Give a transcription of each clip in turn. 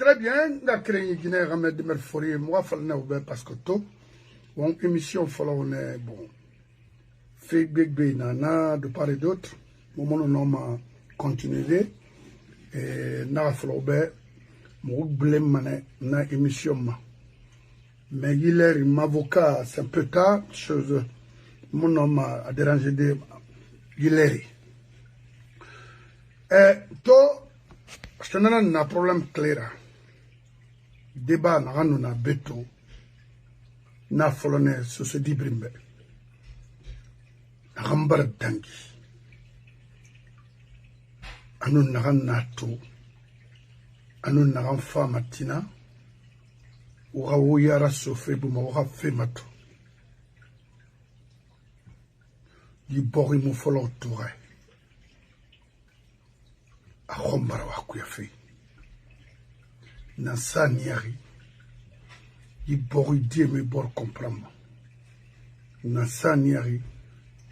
Très bien, la Guinée ramène de Merfouri, moi, il parce que tout, mon émission, on est bon, fait big nana de part et d'autre, mon nom a continué, et n'a fait mon blême mané, na émission. Mais il est m'avocat, c'est un peu tard, chose, mon nom a dérangé de Guilherme. Et tout, je n'ai un problème clair. Débat na ranu na beto na folone so se dibrimbe na gambar dangi anu na nato anu na fa matina wa yara so fe bu ma wa fe mato di bori mu folo toure a khombara wa ku ya fe na saniari i bori die me bor comprendre na saniari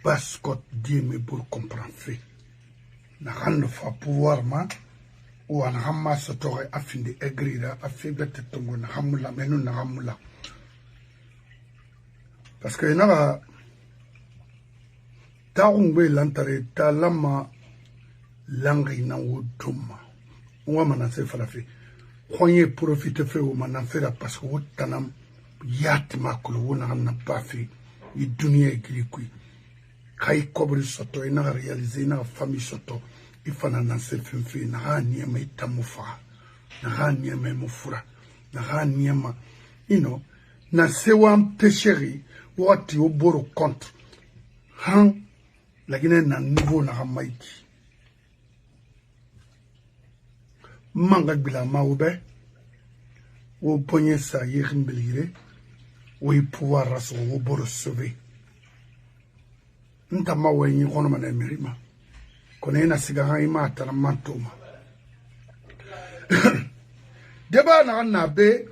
bascot die me bor comprendre fait na rande fa pouvoir ma ou an hamma so tore afinde egrira afibete tongo na hamula menu na hamula parce que na taungwe lantare talama langi na wuduma on mana se falafi Khoye profite fait au manafera parce que vous tanam yatima kulu na na pafi i dunia glikui kai kobri soto ina réaliser na famille soto ifana na se fimfi na hani ma itamufa na hani ma mufura na hani ma na se wan péchéri wati oboro compte han la guinée na niveau na hamaiki manga bila maube wo ponye sa yerin belire wo pouvoir raso wo boro sauver nta mawe ni kono mana mirima kono ina siga ima tara mantoma deba na nabe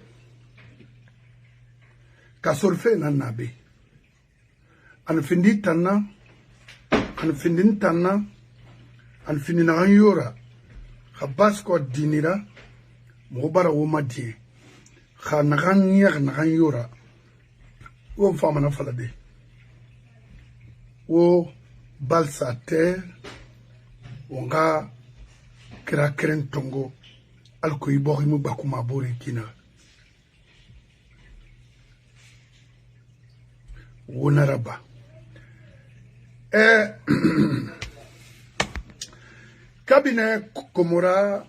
ka sorfe na nabe an findi tanna an findin tanna an findina yora Khabas ko dinira mobara wo madie khanagan yer nagan yora wo fama na falade wo balsa terre wonga kira keren tongo alko ibori mu bakuma bori kina wonaraba Cabinet Komora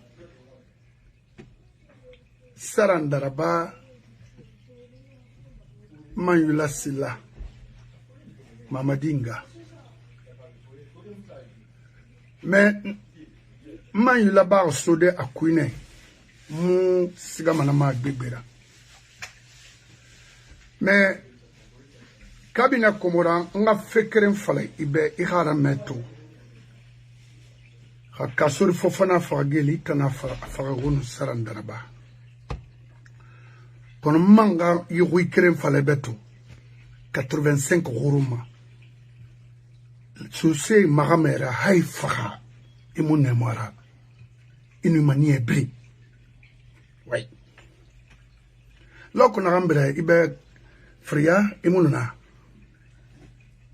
Sarandaraba Mayula Silla Mamadinga mais Mayula Bar Sode Akwine mu sigamana ma gbebera mais Cabinet Komora nga fekeren fale ibe ihara meto Kasori fofana fageli tana faragun sarandaraba kono manga yugui keren fale beto 85 guruma suse magamera hay faha imune mara inu manie bri way loko na gambere ibe fria imununa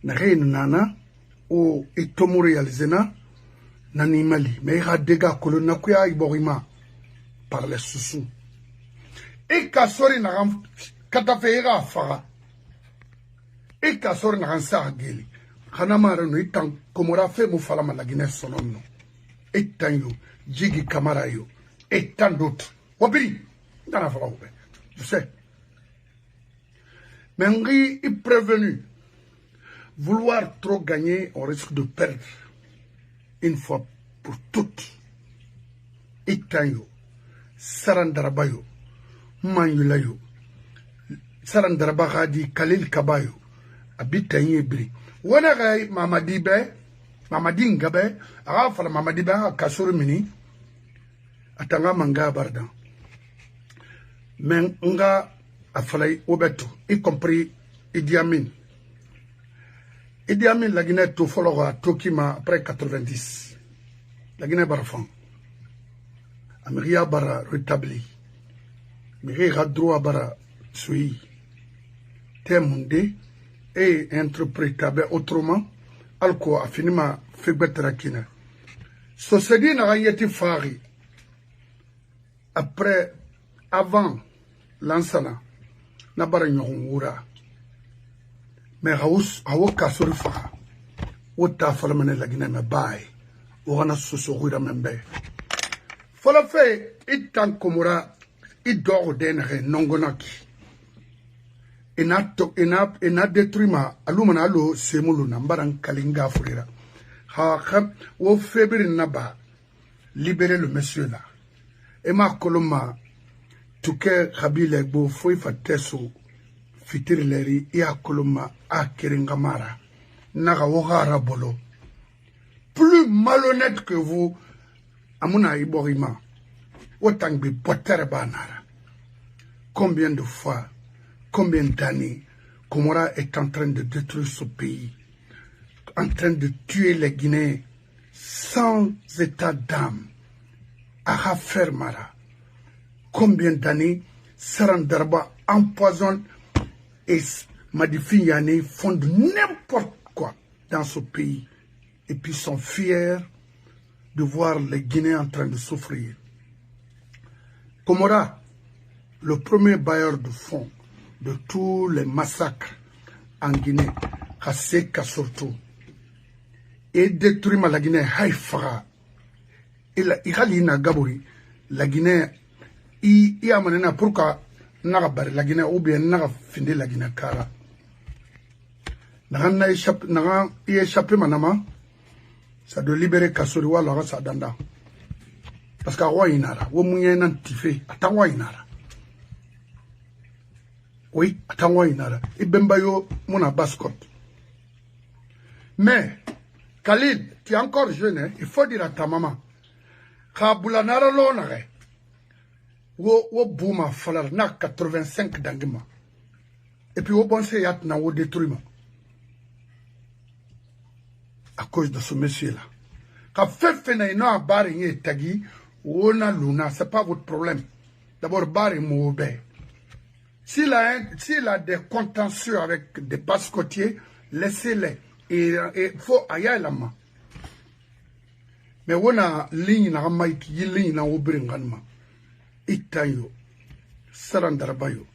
na reine nana o itomu realizena Nani Mali, mais il y a des gars qui ont par les sous. Et Kassori n'a pas fait fara. Et Kassori n'a pas fait Hanamara no itan komora fait Moufalama la Guinée sonono. Et Tanyo, Jigi Kamarayo, et tant d'autres. Wabiri, dans la fara, je sais. Mais Henri est prévenu. Vouloir trop gagner, on risque de perdre. Une fois pour toutes. Itanyo, Sarandarabayo, Manyulayo, Sarandarabagadi, Khalil Kabayo, Abitanye Bri. Wanagai Mamadingabe, Arafala Mamadiba, Kasurumini, Atanga Manga Bardan. Men Nga Afalai Obeto, y compris Idi Amin. Idi Amin, la Guinée, tout follow à Tokima après 90. La Guinée Barfan. Amiria Bara rétabli. mais droit bara sui temunde et interprétable autrement alko afinima fegbetra kina société na yeti fari après avant lansana na bara nyon wura mais hawo kasori fa wota falamane lagina me bay wana soso wira membe fala fe itan komura idoro denre nongonaki ina détruit ma alumana alo semulu na mbaran kalinga furira ha wo febri naba libérer le monsieur là et ma koloma tuke khabile gbo foi fateso fitirleri ya koloma akeringa mara naga wogara bolo plus malhonnête que vous amuna iborima autant que potere banara combien de fois combien d'années Comora est en train de détruire ce pays, en train de tuer les Guinéens sans état d'âme. Arafer Mara. Combien d'années Sarandarba empoisonne et Madifi Yane font de n'importe quoi dans ce pays. Et puis sont fiers de voir les Guinéens en train de souffrir. Comora, le premier bailleur de fonds de tous les massacres en Guinée, Kaseka surtout, et détruit la Guinée, Haïfara, et la Iralina Gabouri, la Guinée, il y a maintenant pourquoi Narabar, la Guinée, ou bien Nara fini la Guinée Kara. N'a échappé manama, ça doit libérer Kassoriwa, la race Adanda. Parce qu'à Wainara, ou Mouyen Antifé, à Wainara. Oui, attends, et Bembayo, mon bascot. Mais, Khalid, tu es encore jeune, hein? Il faut dire à ta maman, Kabulanara l'onare, wo bouma falar na 85 d'angima. Et puis, au bon yat na wo détruiment. À cause de ce monsieur-là. Quand fait na bari tagi, ou na luna, c'est pas votre problème. D'abord, bari moube. S'il a des contentieux avec des pascotiers, laissez-les. Et faut ailleurs la main. Mais on a ligne na maïki, ligne na obringanma. Itayo, Sarandarbayo,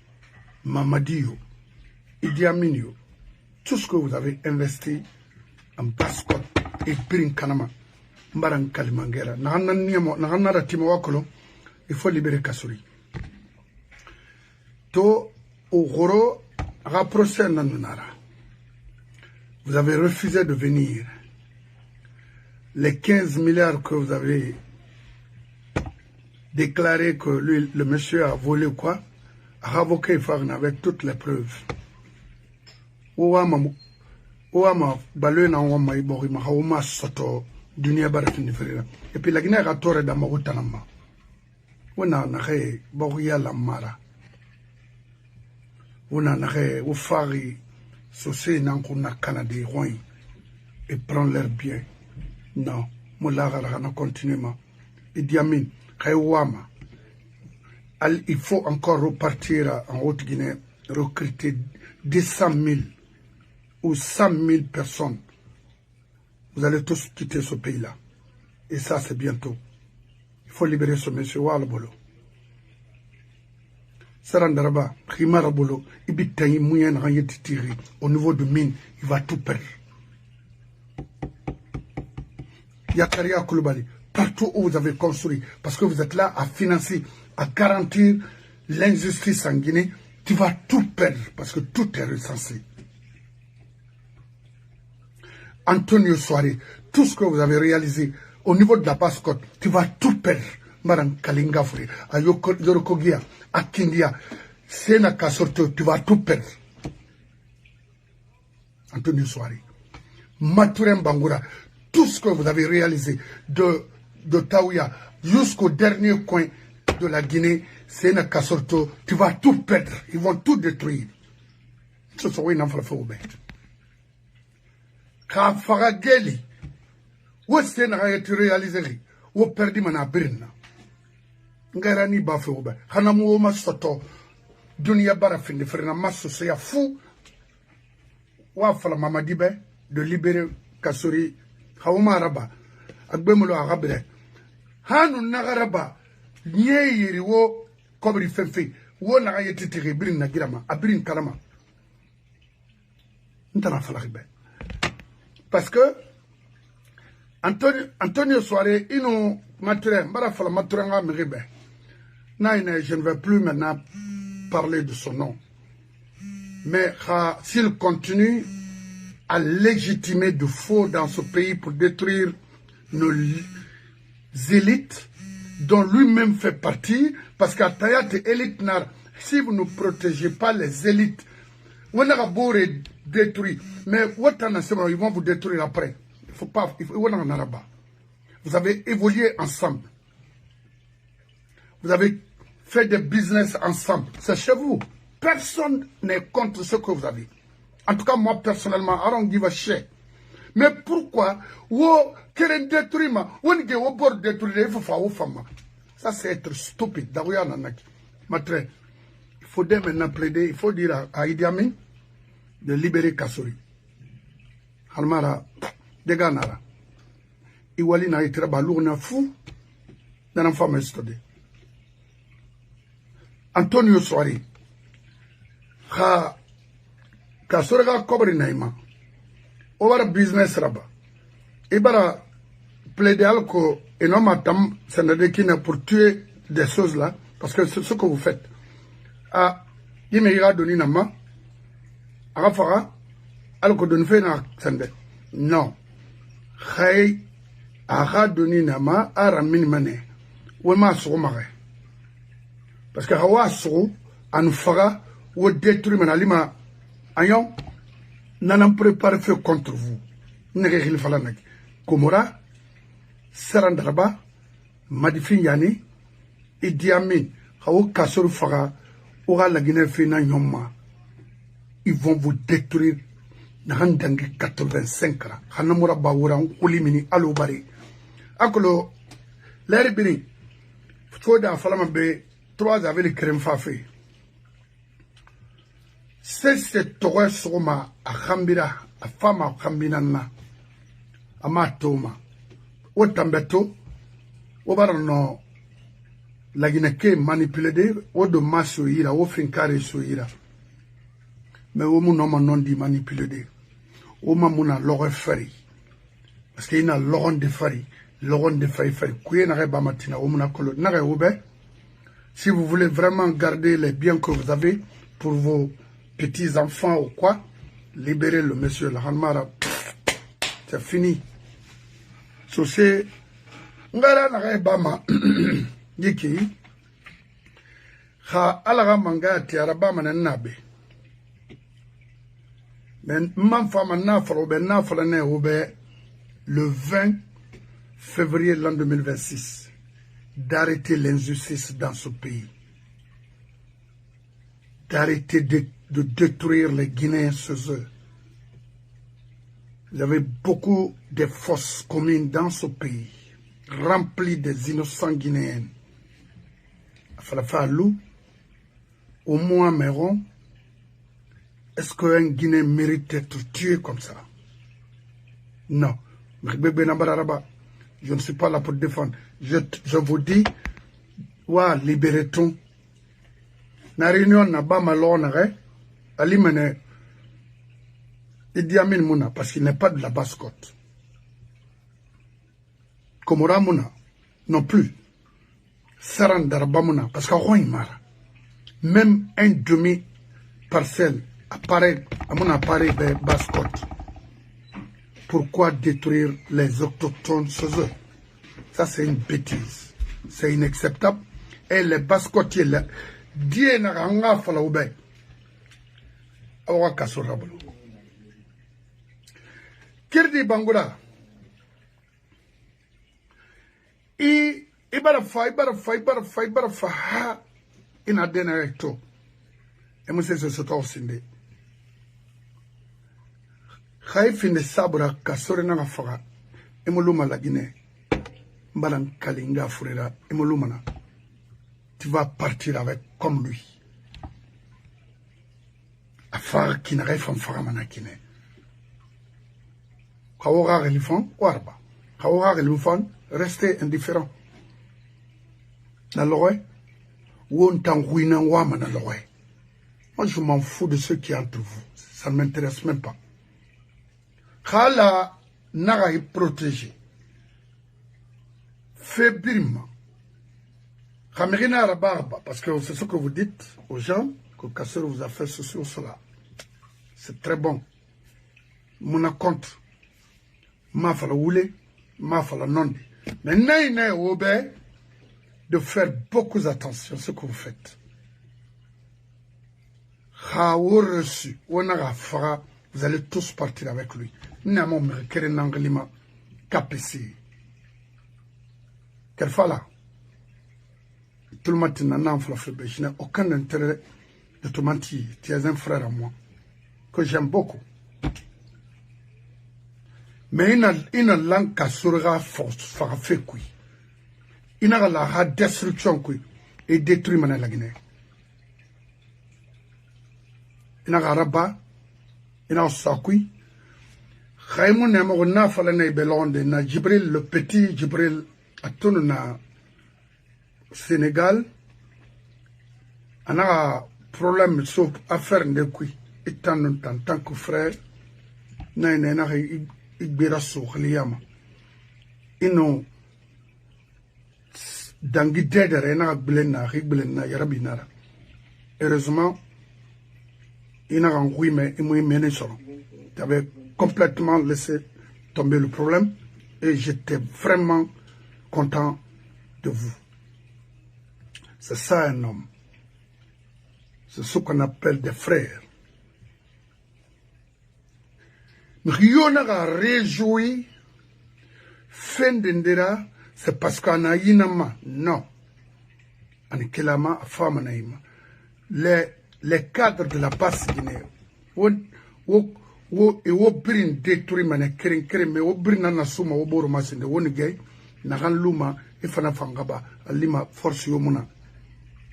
Mamadiyo, Idi Aminio, tout ce que vous avez investi en pascote et brinkanama, Mbaran Kalimangera, Nahana Timawakolo, il faut libérer Kassouri. To Ogoro rapproché Nanunara. Vous avez refusé de venir. Les 15 milliards que vous avez déclaré que lui, le monsieur a volé ou quoi, a avoqué avec toutes les preuves. Ouama balue na ouama iborima hauma soto dunia baratini ferira. Et puis la Guinée a tort dans Maroutanama. Ouana nahe boria la mara. Ouana nahe oufari sosé nankuna Canadé roin et prend leurs biens. Non, moulaga na continuellement. Et Diamine, Kaiwama. Il faut encore repartir en Haute-Guinée, recruter 200 000 ou 100 000 personnes. Vous allez tous quitter ce pays-là. Et ça, c'est bientôt. Il faut libérer ce monsieur Walbolo. Sarandaraba, Rimarabolo, Ibitaï, Mouyen, Rayetitiri, au niveau de mine, il va tout perdre. Yakaria Koulibaly, partout où vous avez construit, parce que vous êtes là à financer, à garantir l'injustice en Guinée, tu vas tout perdre, parce que tout est recensé. Antonio Soare, tout ce que vous avez réalisé au niveau de la Basse-Côte, tu vas tout perdre. Maran Kalingafri, à Yorokogia, à Kindia, Sena Kasorto, tu vas tout perdre. Antonio Soare. Maturem Bangoura, tout ce que vous avez réalisé de Taouya jusqu'au dernier coin de la Guinée, Sena Kasorto, tu vas tout perdre. Ils vont tout détruire. Ce sont une enfant fait Kafarageli, où est-ce que tu réalisé? Où perdu mon abirna? ngara ni ba fe oba hana mu ma soto dunia bara finde frena maso se ya fou wa fala mamadi be de libérer Kassory khawma araba agbemulo arabre hanu nagaraba nyeyiri wo kobri fefe wo na yeti tiri birin na girama abirin kalama ntana fala be parce que Antonio Soare ino matre mbara fala matre nga mribe naine je ne vais plus maintenant parler de son nom mais s'il continue à légitimer de faux dans ce pays pour détruire nos élites dont lui-même fait partie, parce qu'à Tayat élite nar, si vous ne protégez pas les élites, on a beau détruire, mais ils vont vous détruire après. Il faut pas, vous avez évolué ensemble. Vous avez fait des business ensemble. C'est chez vous. Personne n'est contre ce que vous avez. En tout cas, moi, personnellement, I don't give a shit. Mais pourquoi quel détruisement, ça c'est être stupide. Il faut maintenant plaider, il faut dire à Idi Amin de libérer Kassory. Halmara, Deganara. Iwali na itraba lourna fou, dans un fameux study. Antonio Soare. Kassory ga kobri naima. Over business raba. Ibara plaider alco et non matam sénégalais pour tuer des choses là parce que c'est ce que vous faites. Ah, il me donné nama. Arafara alco donne fait na sende. Non. Khay ara donné nama ara minimane. Wema soumare. Parce que hawa sou anufara ou détruire manalima ayon. N'en prépare fait contre vous. N'egil falanak. Komora, Sarandaraba, Madifin Yani, Idi Amin, Haou Kassory Faga, Aura la Guinée Fina Nyoma. Ils vont vous détruire. Nahandangi 85 ans. Hanamura Baouran, Oulimini, Alobari. Akolo, l'air béni. Foda Falamabe, 3 avec les crèmes fafé. C'est cette torre soma à Khambira, à femme à Khambinana, à Matoma. Au Tambeto, au Barano, la Guinée manipulée, au de Massoïra, au Finkari Soïra. Mais au mon nom non dit manipulé. Au Mamuna l'aurait fait. Parce qu'il y a l'oron de Fari, l'oron de Fari, qui est n'a matina, au Monacolo, n'a oube. Si vous voulez vraiment garder les biens que vous avez pour vos petits-enfants ou quoi, libérez le monsieur Lahanmara. C'est fini. So c'est... Ngara na bama yiki ha alaga manga ti arabama na nabe men man fama na falo be na fala ne obe le 20 février l'an 2026 d'arrêter l'injustice dans ce pays, d'arrêter de détruire les Guinéens chez eux. Il y avait beaucoup de fosses communes dans ce pays, remplies des innocents Guinéens. Il fallait faire loup, au moins Méron. Est-ce qu'un Guinéen mérite d'être tué comme ça? Non. Je ne suis pas là pour défendre. Je vous dis, wa libérez-t-on. Na réunion n'a pas malhonneur, alimene. Idi Amin Mouna, parce qu'il n'est pas de la basse-côte. Komora Mouna, non plus. Sarandaraba Mouna, parce qu'il mara. Même un demi-parcelle apparaît, à mon appareil de basse-côte. Pourquoi détruire les autochtones chez eux? Ça, c'est une bêtise. C'est inacceptable. Et les basse-côtiers, Dieu n'a rien fait là-haut. Awa Kassory Rabolo. Kirdi Bangoura. Ibara fa ha ina dena recto. Et moi c'est ce temps sinde. Khaifin de sabra Kassory na fara. Emoluma la Guinée. Mbalan kalinga furera emoluma na. tu vas partir avec comme lui. Afar qui n'arrive pas à faire manakine. Kaora relifan, warba. Kaora relifan, restez indifférent. La loi, ou on t'enrouine wama na loi. Moi, je m'en fous de ceux qui entre vous. Ça ne m'intéresse même pas. Khala naga est protégé. Fait birma. Khamirina rabarba, parce que c'est ce que vous dites aux gens, que Kasseur vous a fait ceci ou cela. C'est très bon. Mon compte. Ma fala woulé, ma fala nondi. Mais n'est obé de faire beaucoup attention à ce que vous faites. Reçu, vous allez tous partir avec lui. Namo mekere nanglima kapesi. Quelle fois là? Tout le matin, je n'ai aucun intérêt de te mentir. Tu es un frère à moi, que j'aime beaucoup. Mais il a langue qui sera force, fait quoi. Il a la destruction quoi et détruit la Guinée. Il a rabat, il a sakui. Raymond n'a pas fallu ne belonde na Jibril le petit Jibril a tourné na Sénégal. On a un problème sur affaire de qui étant en tant que frère. Na Igbera Sokhliama. Ino Dangi Dedere na Rigblena Yarabinara. Heureusement, il n'a pas eu mais il m'a mené sur. Tu avais complètement laissé tomber le problème et j'étais vraiment content de vous. C'est ça un homme. C'est ce qu'on appelle des frères. Rien n'a réjoui, fin d'Indira, c'est parce qu'on a inama. Non. Anikelama, femme naïma. Les cadres de la basse Guinée, wo brin détruit mané keren mais wo brin na suma wo boro masinde woni gay na kan luma ifana fangaba alima force yomuna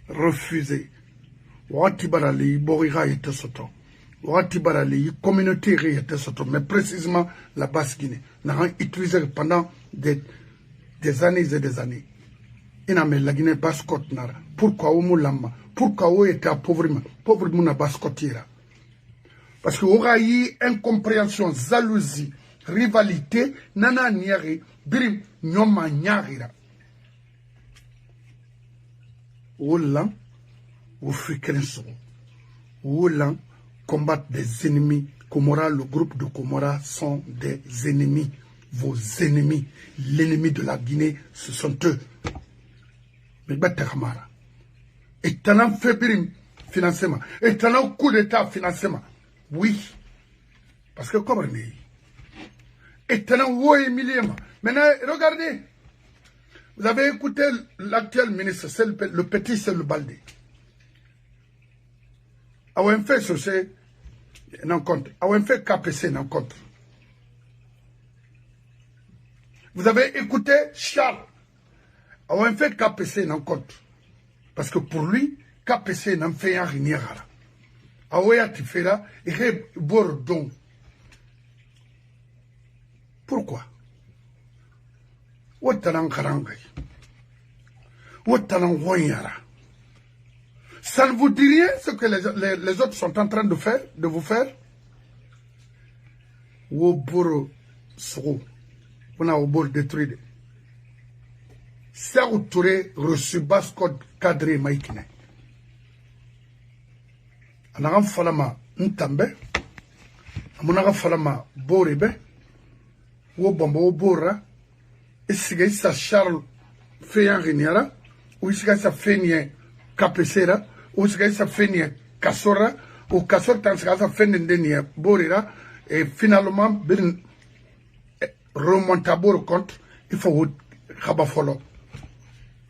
refusé wati barali bori ga yete soto wati barali communauté ga yete soto mais précisément la basse Guinée na kan utilisé pendant des années et des années ina me la Guinée basse côte nara pourquoi wo mulama pourquoi wo était pauvre na basse côtière. Parce qu'il y aura eu incompréhension, jalousie, rivalité, nana niari, birim, nyoma nyarira. Oulan, ou frikenso. Oulan, combattre des ennemis. Komora, le groupe de Komora sont des ennemis. Vos ennemis. L'ennemi de la Guinée, ce sont eux. Mais Batakamara. Et talent fait birim financement. Et talent coup d'état financement. Oui, parce que comprenez. Et maintenant, regardez, vous avez écouté l'actuel ministre, le petit c'est le Baldé. On fait ceci, non compte. On fait KPC, non compte. Vous avez écouté Charles. On fait KPC, non compte. Parce que pour lui, KPC n'en fait rien. Aouya Tifera et Bordon. Pourquoi? Wotanan Karangay. Wotanan Wanyara. Ça ne vous dit rien ce que les autres sont en train de faire, de vous faire? Woboro Sro. On a Wobor détruit. Serou Touré reçu Bascode cadré Maïkine. Anaga falama ntambe amunaga falama borebe wo bombo wo bora esiga isa Charles feyan riniara ou isiga isa fenye kapesera ou isiga isa fenye kasora ou kasor tansiga isa fenye ndenia borira et finalement ben remontabor contre il faut khaba folo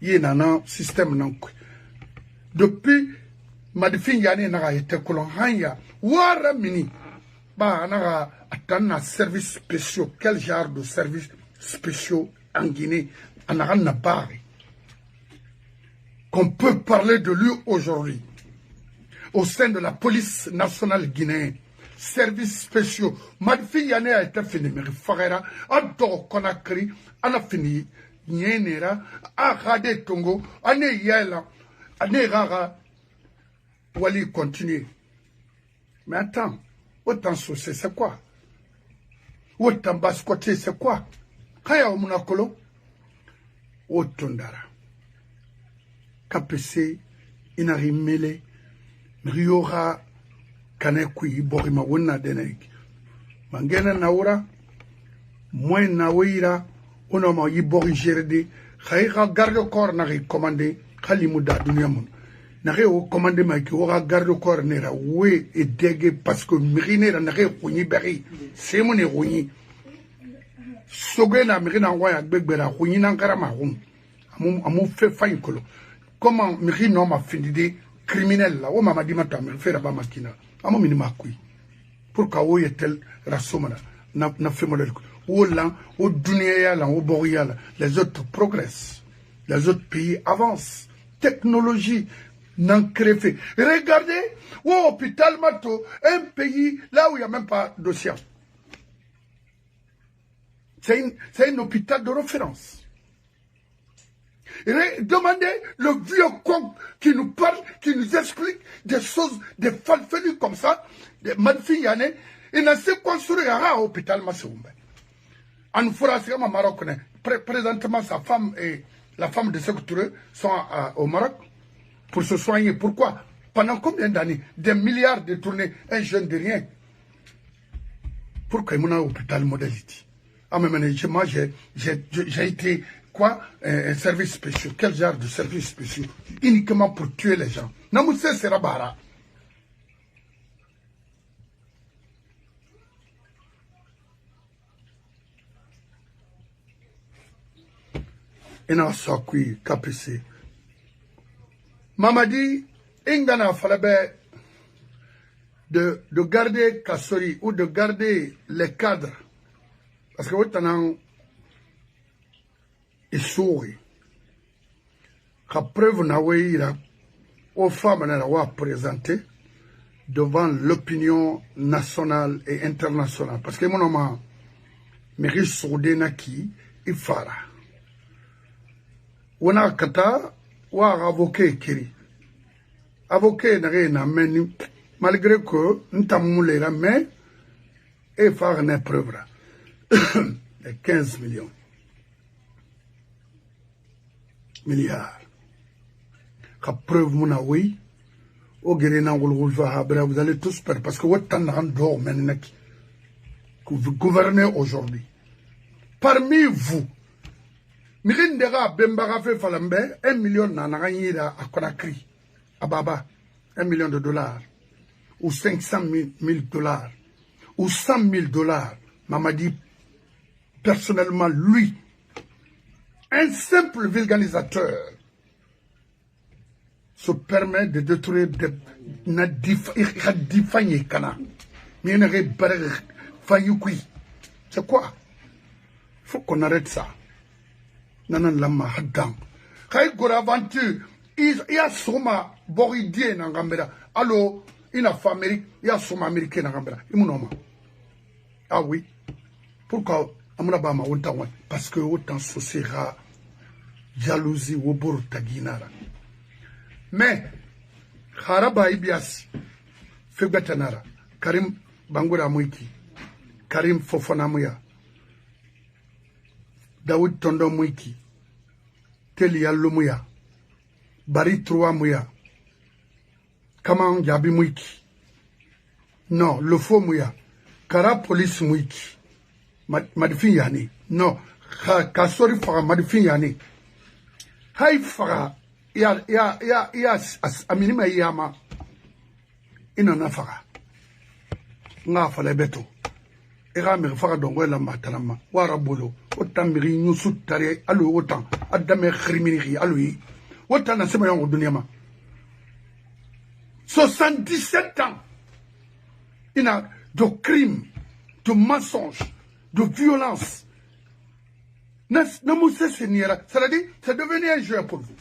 yena système nankwe depuis Madifin yani naga yete kolon hanya wara mini ba naga atana services spéciaux. Quel genre de services spéciaux en Guinée anaga na bari qu'on peut parler de lui aujourd'hui au sein de la police nationale guinéenne, services spéciaux. Madfi Yane a été fini, mais Farera, Ador Konakri, Ana fini, Nyenera, Arade Tongo, Ane Yela, Ane Rara, Wali continue. Mais attends, autant saucer, c'est quoi? Autant bascoter, c'est quoi? Kaya Omunakolo, Otondara. KPC, Inari Mele, Riora, Kanekui, Borima Wuna Denek. Mangena Naura, Moins Nawira, Onoma Yibori Gerede, Khaïra garde corps n'a commandé, Khalimouda Dunyamun. N'a commandé Maki, Ora garde corps n'era, oui, et dégué, parce que Mirine n'a Rouni Berry, c'est mon Rouni. Sogena Mirina Waya Begbera, Rouni Nangaramarum, Amou fait faille colo. Comment Mirino m'a fini criminel là, oh m'a dit ma tame, faire la makina, amo minima kui. Pourquoi où est-elle rasomana, n'a fait modèle. Où là, au Dunia là, au Boreal, les autres progressent, les autres pays avancent, technologie n'en crée fait. Regardez, au hôpital Mato, un pays là où il n'y a même pas d'océan. C'est un hôpital de référence. Demandez le vieux con qui nous parle, qui nous explique des choses, des falfelies comme ça, des Madfi Yane, il n'a pas construit à l'hôpital Massoumbe. En France, Maroc, présentement, sa femme et la femme de secteur sont au Maroc pour se soigner. Pourquoi? Pendant combien d'années? Des milliards de tournées, un jeune de rien. Pourquoi il y a un hôpital modalité? Ah, mais moi, j'ai été. Quoi? Un service spécial. Quel genre de service spécial? Uniquement pour tuer les gens. Namousse sera bara. Et non, ça, oui, KPC. Mamadi, Ingana Falabe de garder Kassori ou de garder les cadres. Parce que vous avez et souris. La preuve n'a aux femmes n'a présenté devant l'opinion nationale et internationale. Parce que mon nom mérite soudé naki ifara. On a kata ou avocat kiri. Avocat n'a rien meni malgré que nous t'amoulera mais et faire une preuve. Les 15 millions. Milliards. Ka preuve muna oui. Au Guéréna, vous allez tous perdre. Parce que vous êtes en dehors maintenant que vous gouvernez aujourd'hui. Parmi vous, Mirindera Bembara fait Falambe, 1 million nanaranyira à Conakry, à Baba, 1 million de dollars, ou 500 000 dollars, ou 100 000 dollars. Mamadi, personnellement, lui, un simple vulgarisateur se permet de détruire des c'est quoi? Il faut qu'on arrête ça. Nanan lama hadam. Kay gora aventure, il y a soma boridien en Gambera. Allo, il a fait Amérique, il y a soma américain en Gambera. Imunoma. Ah oui. Pourquoi? Parce que autant ce sera jalousie ou bourre taginara. Mais, Haraba Ibias, Fegatanara, Karim Bangura Mouiki, Karim Fofana Mouya, Daoud Tondo Mouiki, Telia Lumuya, Bari Troa Mouya, Kaman Yabi Mouiki, non, le faux Mouya, Kara Police Mouiki, Madifin Yani, non, Kasori Fara Madifin Yani, Haï Fara, ya aminima yama ina nafaka nga fala beto ira mi faka dongo la matanama wara bolo otambiri nyusu tare alu otan adame khrimini alu yi otan na sema yango dunia ma 77 ans ina de crimes, de mensonges, de violence. C'est devenu un jeu pour vous.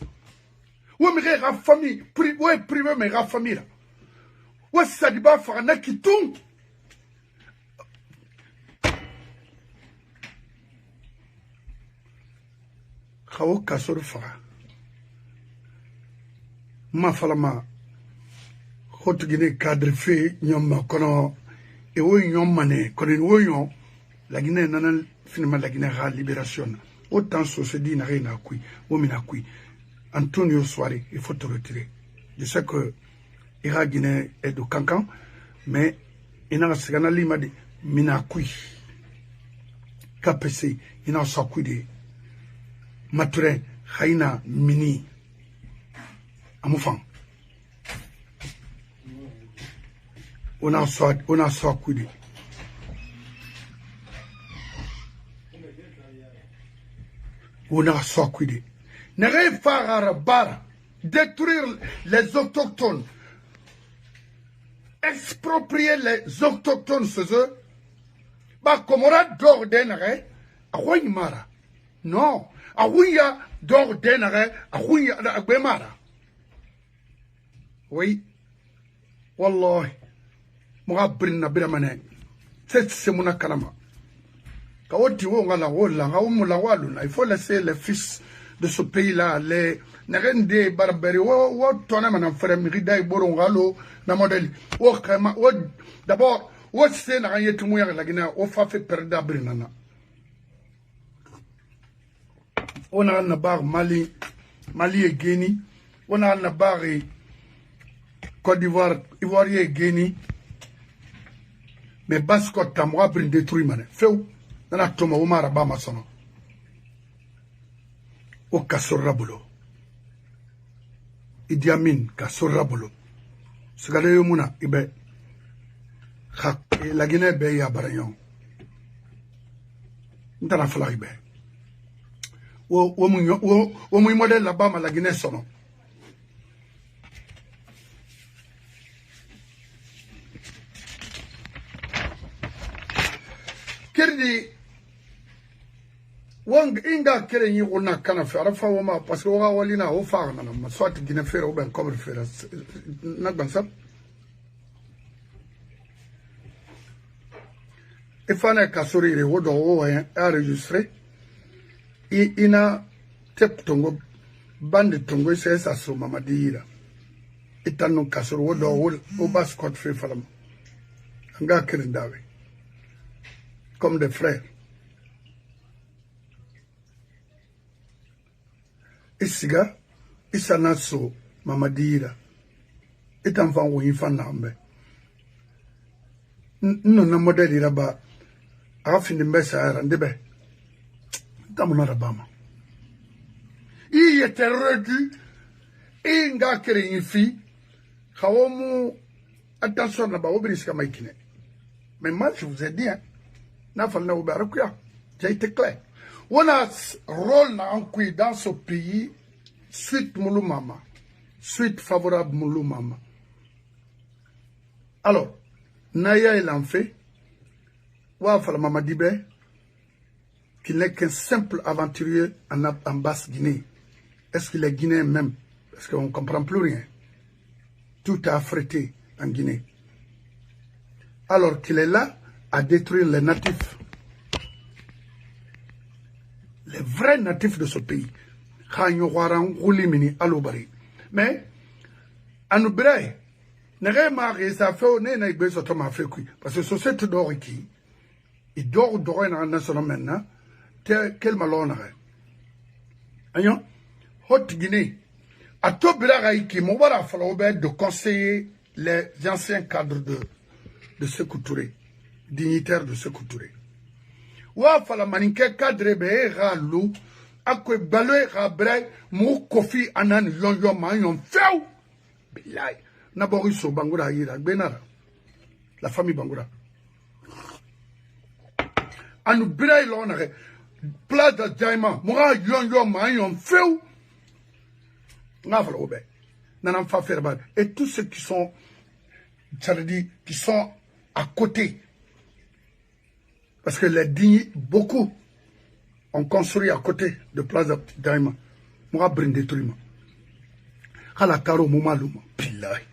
Ou me ra famille, ouais privé me ra famille là. Ou ça dit ba fa na ki tung. Khawo kasor fa. Ma falama hotu gine cadre fe nyom kono e wo nyom mané kono wo nyom la Guinée nana finalement la Guinée ra libération autant se dit na rien kui wo mina kui Antonio Soare il faut te retirer je sais que ira Guinée est de Cancan mais ina sigana lima di mina kui KPC ina sa kui de Maturin Khaina Mini Amufan on a soit coudé. On a soit coudé. Ne pas détruire les autochtones, exproprier les autochtones chez eux. Bah, comme on a d'ordre, à Mara. Non, à Ouya d'ordre, à Ouya d'Agbemara. Oui, Wallah. Moi, Brina Biramane, c'est mon kalama. Kaoti Wongala Wola, il faut laisser les fils de ce pays-là, les Nerende Barbari, ou Tonaman en frère Mirida et Borongalo, na modèle, d'abord, où c'est Naraye Tumouya la Guinée, au Fafé Perda Brinana. On a un bar Mali et Guinée, on a un bar Côte d'Ivoire, Ivoirien et Guinée. Mais Basco Tamwa brin détruit mané. Feu, nana toma umara bama sono. O kasorabolo. Idi Amin kasorabolo. Sigale yomuna ibe. La Guinée be ya barayon. Ntana fala ibe. Wo mu modèle la bama la Guinée sono. Kerdi wang inga kere yi wona kana fe arafa woma parce que wa walina o fa na ma soit Guinée fere ou ben comme fere na ban sap e fana ka sorire wodo o enregistré ina tep tongo bande tongo c'est ça so mamadira itano ka sor wodo o bas code fe falam nga kere ndawe comme des frères. Isiga, Isanaso, Mamadira, et enfant ou infant nambe. Non, non, modèle là-bas, a fini de mettre ça à rendez-vous. Dans mon arabama. Il était réduit, et un gars qui est une fille, Kawomu, attention là-bas, obéissez à Maïkine. Mais moi, je vous ai dit, hein. J'ai été clair. On a rôle dans ce pays, suite Mouloumama, suite favorable Mouloumama. Alors, Naya il en fait, Wafala Mamadibe, qu'il n'est qu'un simple aventurier en Basse-Guinée. Est-ce qu'il est guinéen même? Parce qu'on ne comprend plus rien. Tout est affrété en Guinée. Alors qu'il est là, à détruire les natifs. Les vrais natifs de ce pays. Mais, à nous briller, ça fait parce que la société d'or qui, il dort dans la nation maintenant, quel malheur. Ayon, Haute Guinée, à tout Belaïki, mon voilà, il faut de conseiller les anciens cadres de Sékou Touré. Dignitaire de Sékou Touré. Wa fala maninke cadre be ralu akwe balwe rabre mu kofi anan yon man yon feu bilay na boriso bangura yira benara la famille bangura anu bilay lona place de Diamant moi yon man yon feu na fala obe nanam fa faire bad et tous ceux qui sont qui sont à côté. Parce que les dignes, beaucoup ont construit à côté de Place Daima. Moi, brindé tout le monde. kala karo mumaluma billahi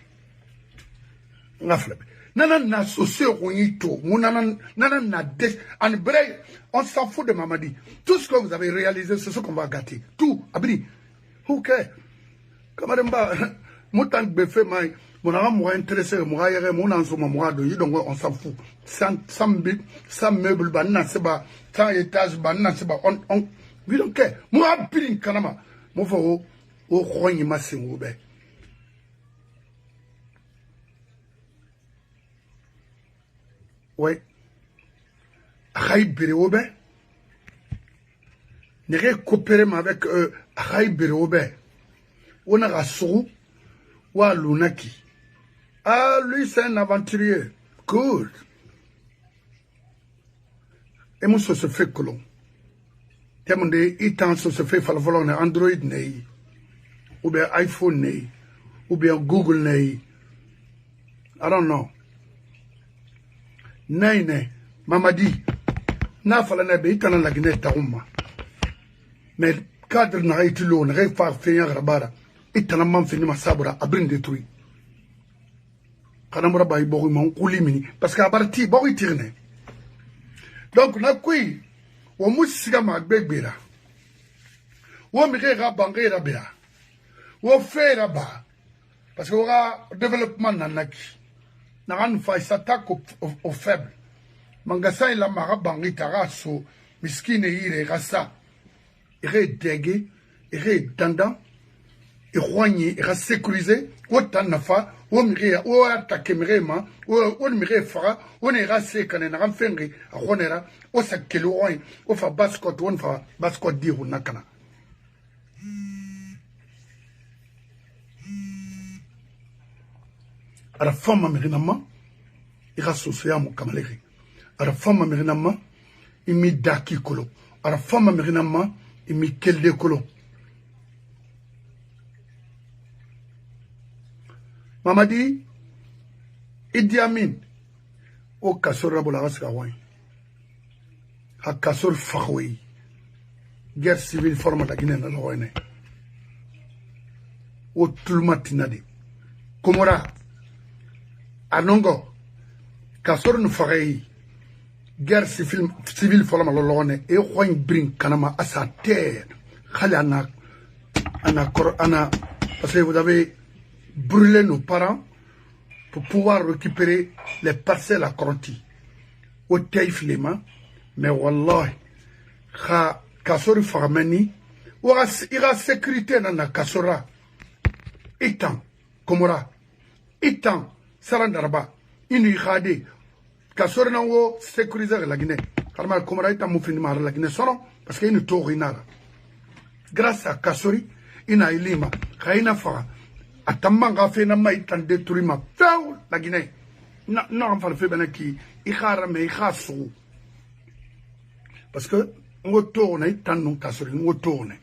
ngafla nana na socio to nana na des and break on s'en fout de Mamadi. Tout ce que vous avez réalisé c'est ce qu'on va gâter tout abri who care kamaremba mutan befe mai mon moi intéressé moi yere mon en soma moi do donc on s'en fout sans meuble banna seba 100 étages banna seba on we don't care moi birin kanama mo fo o khoyi masingo be ouais Aïe Biréobe n'est coopéré avec Aïe Biréobe on a rassou ou à Lunaki. Ah, lui c'est un aventurier. Good. Et moi ça se fait colon. Tellement de itan ça se fait falvolon Android nei ou bien iPhone nei ou bien Google nei. I don't know. Nei Mamadi na fala na be itana la gine tauma mais cadre na été lo na fa feya rabara itana man fini masabura abrin détruit kana mura bay bogu mon kulimini parce que abarti bogu tirne donc na kui wo musiga ma gbegbera wo mi ga bangira bia wo fera ba parce que ora développement nanaki na ran fa s'attaque aux faibles Mangasa ila marabangi taraso miskine ire rasa ire dege ire danda iroigné ira sécurisé autant nafa o miria o attaque mirema o miria fara on ira sekane na ramfengi akonera o sakelo oin o fa bascot on fa bascot diru nakana ara fama mirinama ira sosiamo kamaleri ara fama mirinama imi daki kolo ara fama mirinama imi kelde kolo Mamadi Idi Amin o kasor rabola raska wai ha kasor fakhwi guerre civile forme la Guinée na loine o tulmatinadi komora anongo kasor no fakhwi guerre civile forme la loine e khoin brin kanama asa terre khali ana parce que vous avez brûler nos parents pour pouvoir récupérer les parcelles à Koronti. Au Taïf Lema, mais Wallah, Kasori Faramani, il y a sécurité dans la Kasora. Itan, Komora, Itan, Sarandaraba, Inuikade, Kasori Nango, sécuriser la Guinée. Karmal Komora, Itan Moufinima, la Guinée, sono, parce qu'il y a une tour inara. Grâce à Kasori, Ina Ilima, Kaina Fara. Atamanga fait na mai tan détruit ma feu la Guinée non fa fait ben qui ikhara me ikhasu parce que on tourne tan non kasori on tourne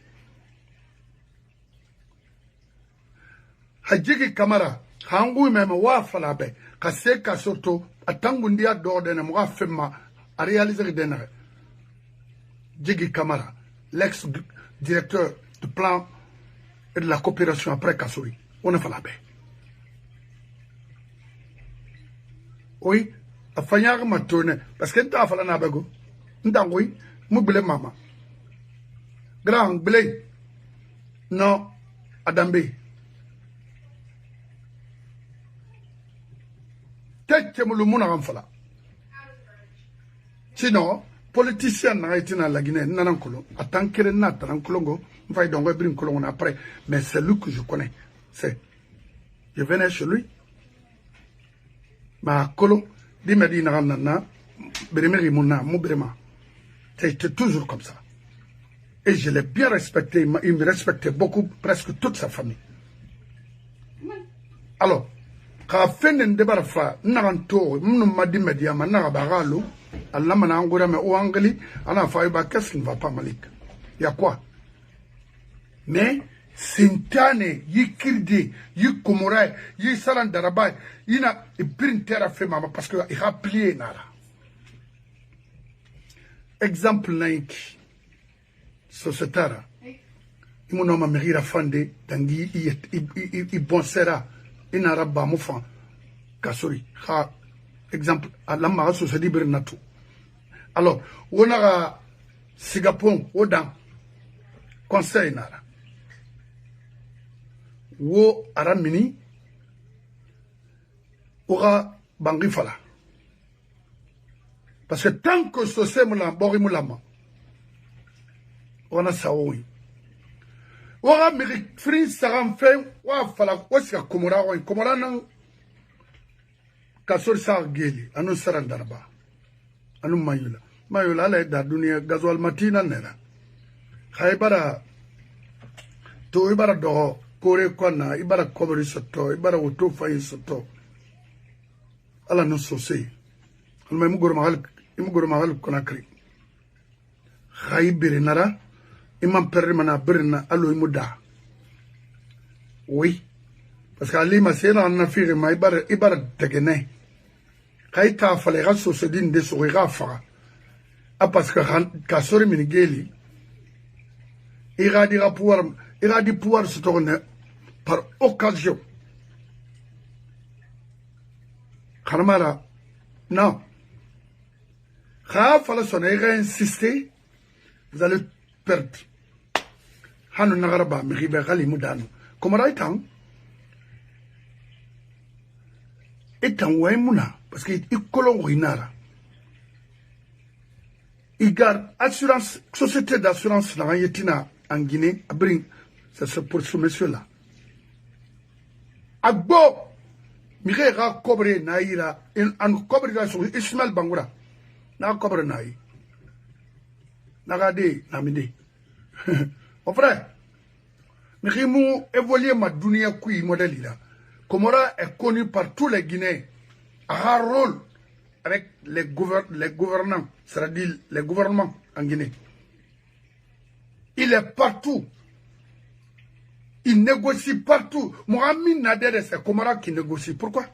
hajiki kamara hangu meme wa fala be kase kasoto atangu ndia dorde na mo fema a réaliser denere Djigi Kamara l'ex directeur du plan et de la coopération après Kasori on a fait la paix. Oui, a fanyar ma tourne parce que t'as fait la nabago. N'tangoui, moublé mama. Grand blé. Non, Adambe. Tête que le monde a renfala. Sinon, politicien n'a été dans la Guinée, n'a pas attends qu'il n'a pas dans Colongo, on va y donc bring Colongo après. Mais c'est lui que je connais. Je venais chez lui. Ma colo, dit me dit nana, Bérémeri Mouna, Moubrema. C'était toujours comme ça. Et je l'ai bien respecté, il me respectait beaucoup, presque toute sa famille. Alors, quand on fait un débat, Naranto, m'a dit Mediama, Narabaralo, Allah m'a engoué, mais au Angli, Allah a fait qu'est-ce qui ne va pas Malik. Il y a quoi? Mais, Sintane, Yikirdi, Yikomora, Yisalan Darabay, il a une terre fait maman parce qu'il a plié Nara. Exemple 9, Sociétara, imuno ma mehira fande dangi i bonsera inara ba mu fan kasori ha exemple alama société bir natu alors wona ga sigapon odan conseil nara wo aramini ora bangi fala parce que tant que société mula bori mulama ona sawoyi wara miri fri saram fe wa fala wasika komora nan kasor sa geli anu sarandarba anu mayula ala da dunia gasoil matina nera khaybara to ibara do kore kona ibara kobri soto ibara woto fay soto ala no sosé alma mu gor mahal konakri khaybere nara imam permana birna alo imuda oui parce que ali masena na fire ma ibara tegene kaita fale ga société de sourira fa a parce que kasori minigeli iradi pouvoir se tourner par occasion kharmara non fala sonner insister vous allez perdre hanu nagaraba mi ribe gali mudanu komara itan way muna parce que ikolon winara igar assurance société d'assurance na yetina en Guinée abrin c'est pour ce monsieur là agbo mi ga kobre naira en kobre ga so Ismaël Bangoura na kobre nayi nagade namide mon frère Mirimu évoluer ma dunia kui modèle là. Komora est connu par tous les Guinéens a un rôle avec les gouvernants, c'est-à-dire les gouvernements en Guinée. Il est partout. Il négocie partout. Mohamed Nader, c'est Komora qui négocie. Pourquoi?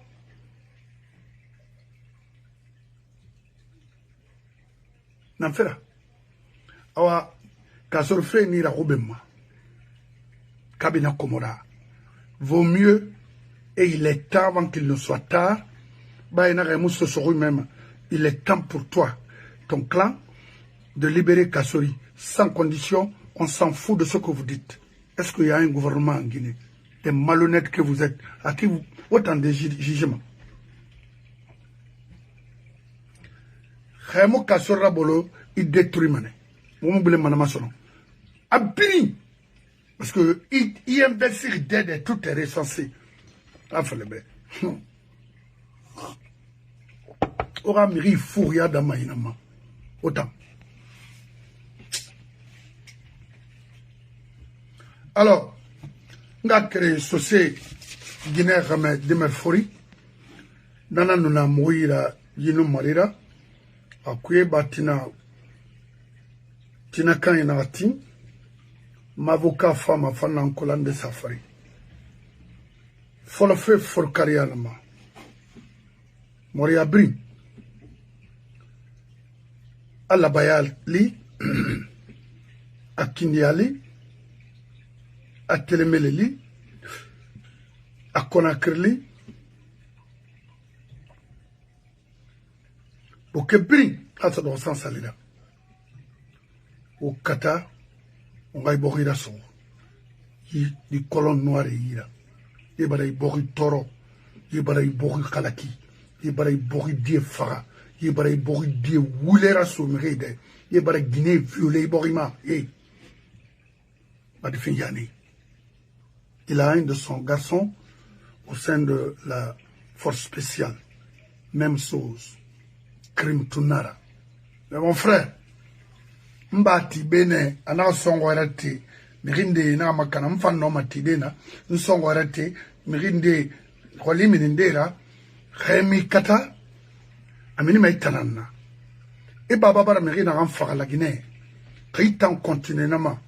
N'amfera. Awa Kasorfe ni la Robema. Kabina Komora. Vaut mieux, et il est temps avant qu'il ne soit tard, même, il est temps pour toi, ton clan, de libérer Kassori. Sans condition, on s'en fout de ce que vous dites. Est-ce qu'il y a un gouvernement en Guinée? Des malhonnêtes que vous êtes, à qui vous autant de jugements. Khaymo Kassora Bolo, il détruit Mané. Vous m'oubliez Manama Sono. Abini! Parce qu'il investit d'aide, tout est recensé. Aura miri fouria d'amaïnama. Autant. Alors, on a créé une société guinéenne de Merfori. Nana nuna mouira yinu marira. Akuye batina tina kan inati. M'avocat femme afana en collant de safari. Faut le faire for carrière. Moria Brin. Allah Bayal li. A Kindiali. A Telemeleli. A Conakry. Au Kebrin. À ce dans sens là. Au Qatar. On va y boire la son. Il colonne noire et ira. Il va y boire toro. Il va y boire kalaki. Il va y boire des fara. Il va y boire des woulera soumrede. Il va y guiné violer borima. Et. Il a un de son garçon au sein de la force spéciale. Même chose. Crime Tunara. Mais mon frère. Mbati bene ana songwarate mirinde na makana mfano matidena nsongwarate mirinde kolimi ndera khemi kata amini maitanana e baba bara mirina ramfaka la Guinée kaitan continue nama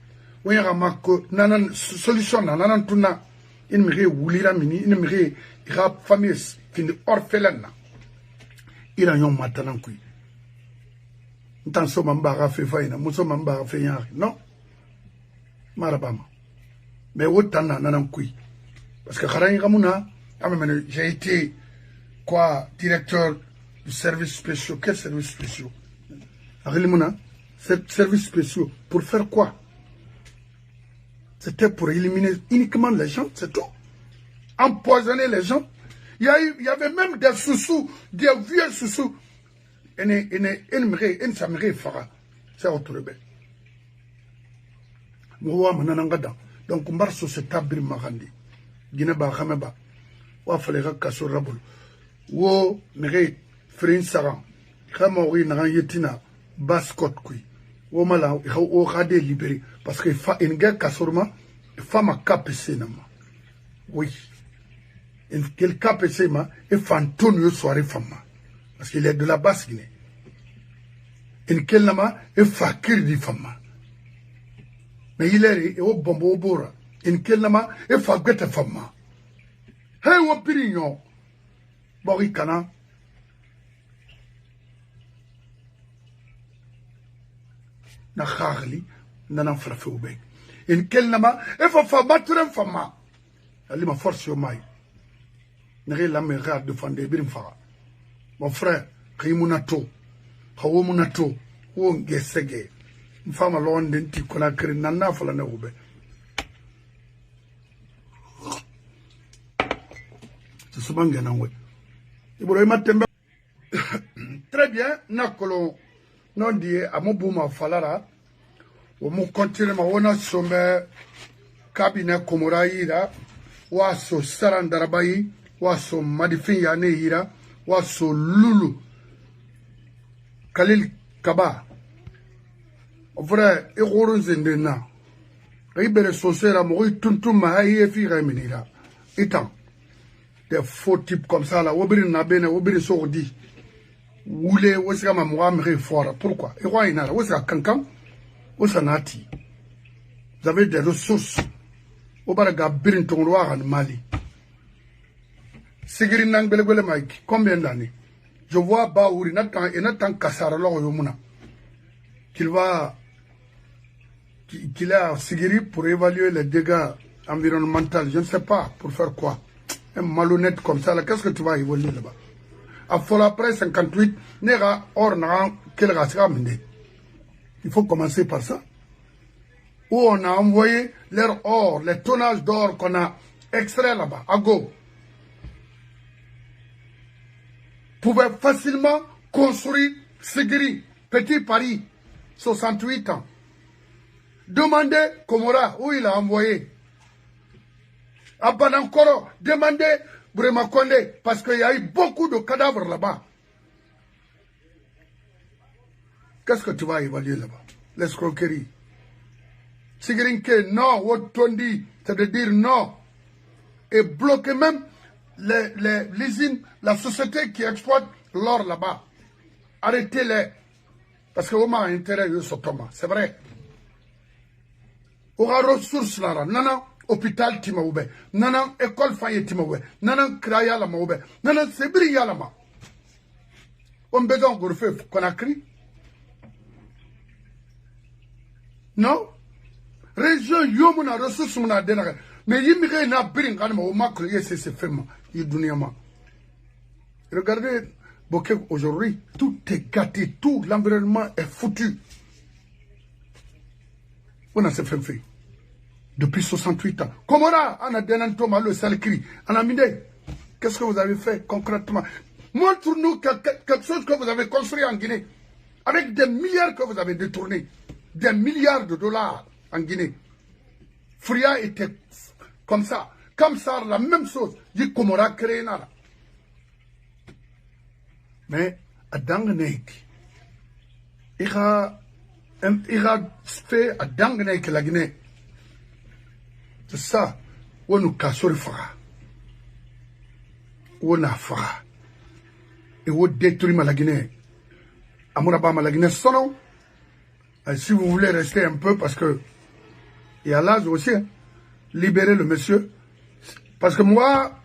wera mako nanan solution nanan tuna in mire wulira mini in mire ira famille fin orphelin ira yon matanan kui Ntanso mambara fe faina, muso mambara fe yari. Non. Marabama. Mais autant nan kui. Parce que j'ai été quoi directeur du service spécial. Quel service spécial? Service spécial. Pour faire quoi? C'était pour éliminer uniquement les gens, c'est tout. Empoisonner les gens. Il y avait même des sous-sous, des vieux sous-sous. C'est autre rebelle. Donc, on va se tabir magandi. Guineba Hameba. Wa falega kaso rabul. Wo nere frin saran. Khamori naran yetina baskot kui. Wo mala o khade libéré parce que fa une guerre kasorma fama KPC nama. Oui. Quel KPC ma et fantonio soirée fama. Parce qu'il est de la basse Guinée. Une quel nama et fakir di fama. Mais il est au bombo bora. Une quel nama et fagete fama. Hey wo pirignon. Bori kana. Na khagli na frafe au bec. Une quel nama et fa battre fama. Ali ma force au mai. Nere la me regarde défendre birim fara. Mon frère, Kaimunato, Kawomunato, Won Gesege, Fama London, Tikonakri, Nana Falanaube. C'est souvent Ganaway. Très bien, Nakolo, non dit à mon bouma Falara, au mon continent, on a sommet, cabinet Komoraïra, Waso Sarandarabayi, Waso Madifin Yaneira. Waso Lulu Khalil Kaba vrai egoro zendena ibere sosera mo tuntuma haye fi reminira itan des faux types comme ça là obiri na bene obiri sogdi wule wosika ma mo amre fora pourquoi et roi inara wosika kankan wosanati vous avez des ressources obaraga birin tongwa ran Mali. Sigiri nang belegwele Mike, combien d'années? Je vois Baouri, Nathan Kassaralo Yomuna, qu'il a Sigiri pour évaluer les dégâts environnementaux. Je ne sais pas, pour faire quoi? Un malhonnête comme ça, qu'est-ce que tu vas évoluer là-bas? À Fola après 58, Nera, or, Naran, quel rasera mende. Il faut commencer par ça. Où on a envoyé leur or, les tonnages d'or qu'on a extrait là-bas, à Go. Pouvait facilement construire Sigiri, Petit Paris, 68 ans. Demandez Komora, où il a envoyé. À Banankoro, demandez Brema Kondé, parce qu'il y a eu beaucoup de cadavres là-bas. Qu'est-ce que tu vas évaluer là-bas? L'escroquerie. Sigirinke, non, Wotondi, c'est-à-dire non. Et bloquer même l'usine, la société qui exploite l'or là-bas. Arrêtez-les. Parce que vous avez intérêt à ce Thomas. C'est vrai. Vous avez ressources là. Nana, hôpital Timaoube. Nana, école Faye Timaoube. Nana, Kraya la Maoube. Nana, Sebri Yalama. On a besoin de faire Conakry. Non? Région Yomuna, ressources Muna Denare. Mais il y a un brin quand on m'a créé ces femmes. Regardez, aujourd'hui, tout est gâté, tout l'environnement est foutu. On a ces femmes fait. Depuis 68 ans. Komora, on a dénanté le salcri. On a mis qu'est-ce que vous avez fait concrètement? Montre-nous quelque chose que vous avez construit en Guinée. Avec des milliards que vous avez détournés. Des milliards de dollars en Guinée. Fria était comme ça. Comme ça, la même chose. Dit Komora créé nada. Mais, à Danganek, il a fait à Danganek la Guinée. C'est ça. On nous casse le fera. On a fera. Et on détruit la Guinée. Amourabama la Guinée, son si vous voulez rester un peu, parce que il y a l'âge aussi, hein, libérer le monsieur. Parce que moi,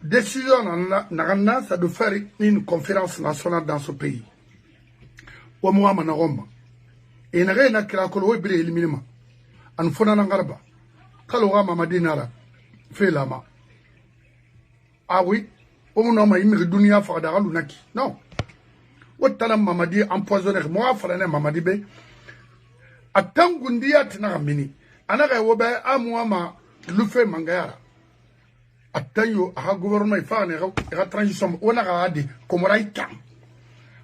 décision Narana, c'est de faire une conférence nationale dans ce pays. Au moins, Manaroma. Et il n'y a rien à créer, il y a éliminé. En Fona Nangarba. Kaloga Mamadi Nara. Fait lama. Ah oui. On n'a pas eu dunia fada lunaki. Non. Otala Mamadi empoisonné. Moi, frère Mamadi be. Atangundia tina mini. Anaka wobe amuama lufe mangayara. Atanyo a gouvernement il fa la transition. On a dit Komoraï Kam.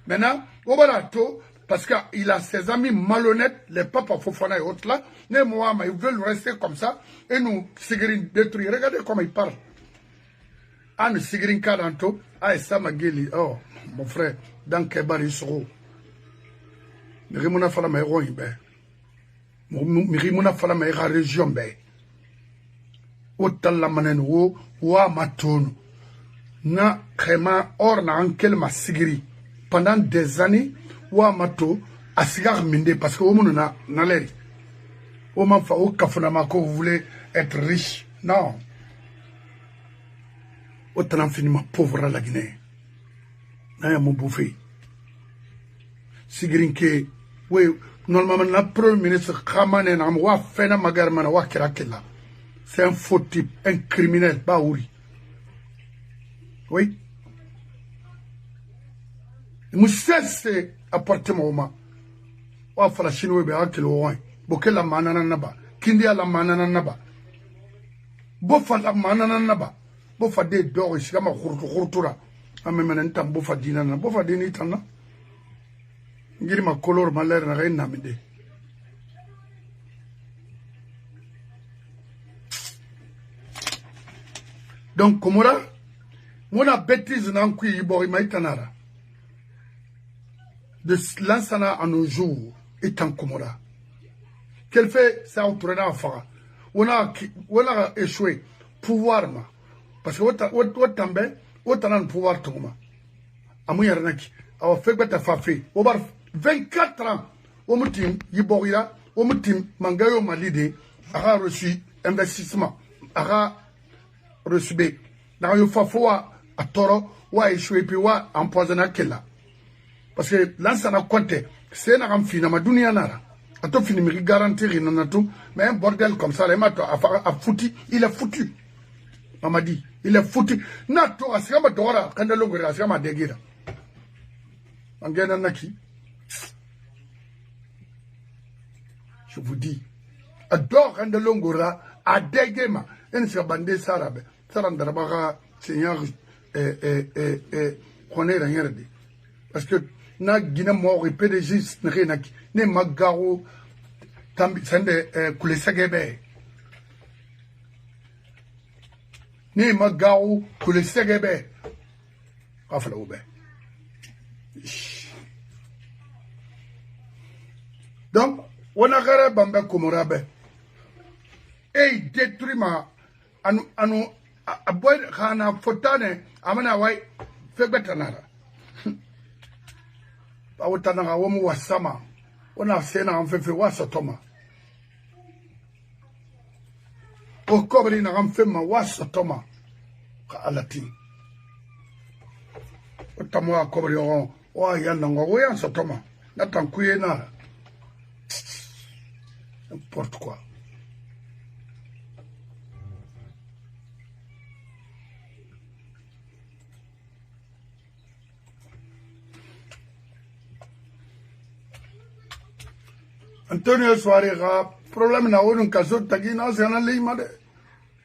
Maintenant, Obarato, parce qu'il a ses amis malhonnêtes, les papas Fofana et autres là, mais moi, ils veulent rester comme ça et nous, Sigrin détruire. Regardez comment ils parlent. Ah, nous, Sigrin Kadanto, ah, et ça, Mageli, oh, mon frère, dans Kebari Soro. Mirimuna Fala Maïro, Mirimuna Fala Maïra région, Autant la manen wo, wa matono. Na, Krema, or na ankel ma Sigri. Pendant des années, wa mato a cigar minde parce que au monde na l'air. Au moment où vous voulez être riche. Non. Autant infiniment pauvre à la Guinée. N'a mon bouffé. Sigrinke, oui, normalement, la premier ministre Kamane n'a pas fait na magarmana wa kirakela. C'est un faux type, un criminel, Baouri. Oui. Moussesse appartement au ma. Wa fala chinois be akelo wan. Boke la manana naba. Kindia la manana naba. Bofa la manana naba. Bofa de dor isigama khurtura. Amemenen tam bofa dinana. Bofa dini tanna. Ngiri ma color malere na reina minde. Donc Komora, mona bêtise nan kui bori maitanara. De Lansana à nos jours est en Komora. Qu'elle fait ça au tournant à Fara. On a échoué. Pouvoir, ma. Parce que autant de pouvoir, tout le monde. À moi, il y a un qui a fait que fait. Au bar 24 ans, au mutim, Yiborira, au mutim, Mangayo Malide, a reçu investissement, a reçu B. Dans le Fafoua, à Toro, ou a échoué, puis ou a empoisonné Kella. Parce que l'ansana compte, c'est un film, ma dunia nara. A tout fini, me garantir, il n'en a tout. Mais un bordel comme ça, les matos, a foutu, il est foutu. On m'a dit, il est foutu. Nato, a sigama dora, quand le logo, a sigama degira. En gagnant naki. Je vous dis, a dor, quand le logo, a degema. Et ne s'est bandé sarabe. Sarandarabara, Seigneur, qu'on est rien dit. Parce que, na Guinée mort et PDG n'renaki ne magaro tambi sende kulesegebe ne magaro kulesegebe afala obe. Donc on a garé bamba Komorabe et détruit ma anu aboy khana fotane amana way fegbetanara. Awutana womu wasama ona sena amfefe wasotoma o kobri na amfema wasotoma ka alati otamwa kobri o yana ngo ya sotoma na tankuye na n'importe quoi. Antonio Soarega, problème n'a aucun cas de tagina, c'est un limade.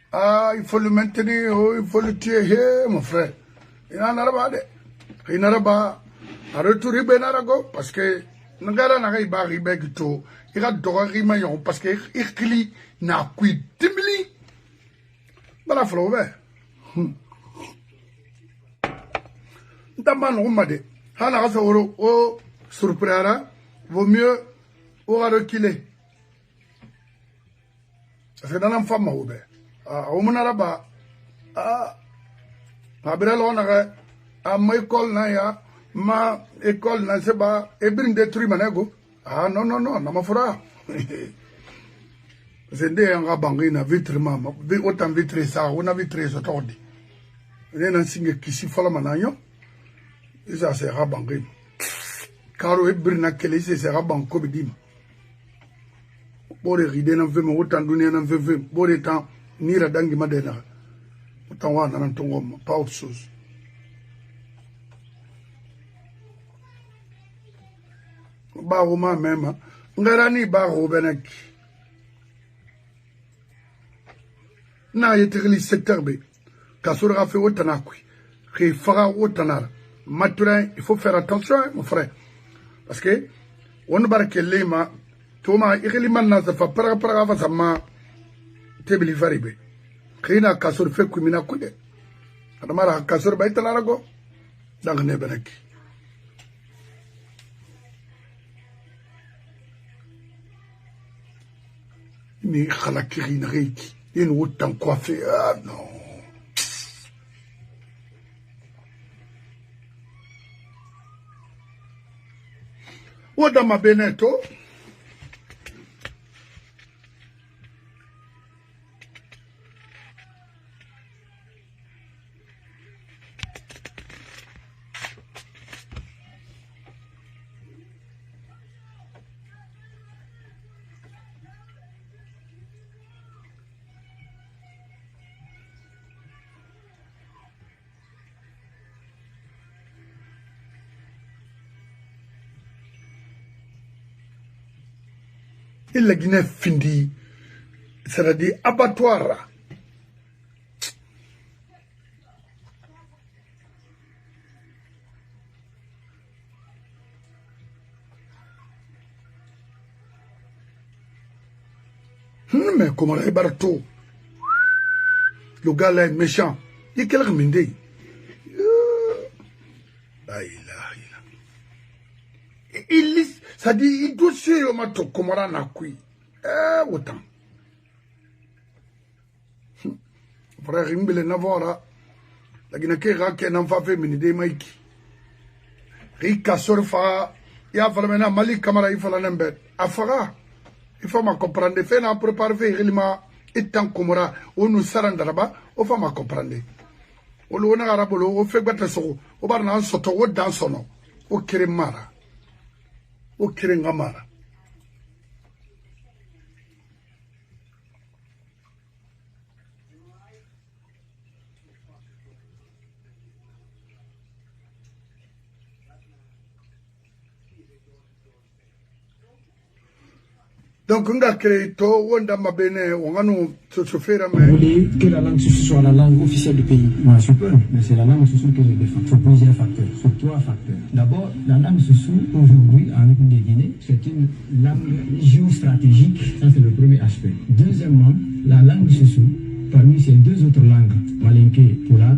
Ah, il faut le maintenir, il faut le tuer, mon frère. Il n'en a pas de. Il n'en a pas. A retourner Benarago, parce que, Nagara n'a pas arrivé du tout. Il a doré maillon, parce que, il n'a qu'ui 10 000. Voilà, Flové. N'taman Roumade. Hana Rasoro, oh, surprendra, vaut mieux. On va reculer. Parce que dans la femme, on va. On va ba. Abrel on a ma école na ya, ma école na se ba. Et bien détruit manego. Ah non non non, na ma fera. C'est des en rabangi na vitre maman. Autant vitre ça, on a vitre ça tordi. On est un signe qui s'y fait la managno. Et ça c'est rabangi. Car et bien na quel c'est rabangi comme dit. bore ride na vema wotan dunia na veve bore tan nira dangi madena wotan wana na tongo pas autre chose. Ba roma même ngarani ba robenek na yetegli secteur B kasura fait wotanakui qui fera wotanara maintenant il faut faire attention mon frère parce que on barke lema toma ikeli manna za fa para fa sama tebli varibe kina kasur fe kumina kude adamara kasur bay talarago dang ne benaki ni khalakiri nriki in wutan coiffé ah non Oda mabeneto il la Guinée findi, c'est-à-dire abattoir. Mais comment la Barto, le gars là est méchant. Il est quel remindé? Il ça dit il dossier au mato komara na kui autant frère imbele navora lakini kera ke na mfa femini de maiki rika sorfa ya falmena mali kamara ifala nembe afara il faut ma comprendre fait na préparer réellement etan komara onu sarandaraba o fa ma comprendre o lo na arabolo o fe gbata so o bar na soto o dan sono o kire mara o kire ngamara. Donc, on a créé tout, on a fait Vous voulez que la langue soit la langue officielle du pays? Moi, je peux, mais c'est la langue soussou que je défends. Sur plusieurs facteurs, sur 3 facteurs. D'abord, la langue soussou, aujourd'hui, en République de Guinée, c'est une langue géostratégique. Ça, c'est le premier aspect. Deuxièmement, la langue soussou, parmi ces 2 autres langues, malinké et poulard,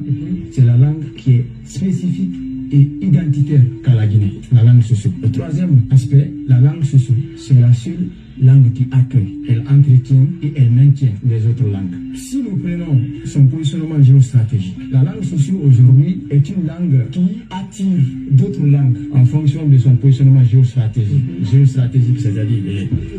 c'est la langue qui est spécifique et identitaire qu'à la Guinée, la langue soussou. Le troisième aspect, la langue soussou, c'est la seule langue qui accueille, elle entretient et elle maintient les autres langues. Si nous prenons son positionnement géostratégique, la langue soussou aujourd'hui est une langue qui attire d'autres langues en fonction de son positionnement géostratégique. Géostratégique, c'est-à-dire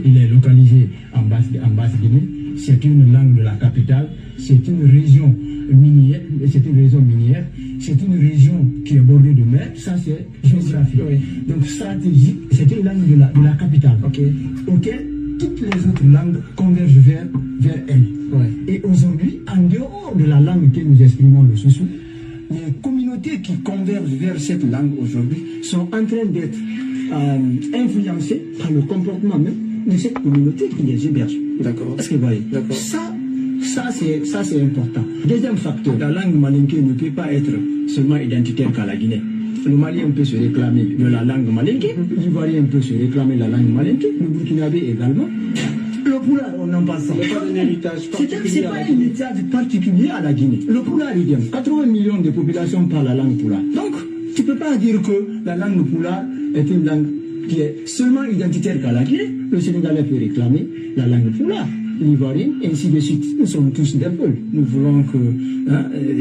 il est localisé en Basse-Guinée, c'est une langue de la capitale, c'est une région minière, c'est une région qui est bordée de mer, ça c'est géographique. Oui. Donc stratégique, c'est une langue de la capitale, auquel toutes les autres langues convergent vers elle. Ouais. Et aujourd'hui, en dehors de la langue que nous exprimons le soussou, les communautés qui convergent vers cette langue aujourd'hui sont en train d'être influencées par le comportement même de cette communauté qui les héberge. D'accord. Est-ce que vous voyez? D'accord. Ça c'est important. Deuxième facteur, la langue malinké ne peut pas être seulement identitaire qu'à la Guinée. Le Malien peut se réclamer de la langue malinké, l'Ivoirien peut se réclamer de la langue malinké, le Burkinabé également. Le poulard, on n'en parle pas. C'est pas un héritage particulier à la Guinée. Le poulard, il vient. 80 millions de populations parlent la langue poulard. Donc, tu ne peux pas dire que la langue poulard est une langue qui est seulement identitaire qu'à la Guinée. Le Sénégalais peut réclamer la langue poulard, l'Ivoirien, ainsi de suite. Nous sommes tous des peuples. Nous voulons que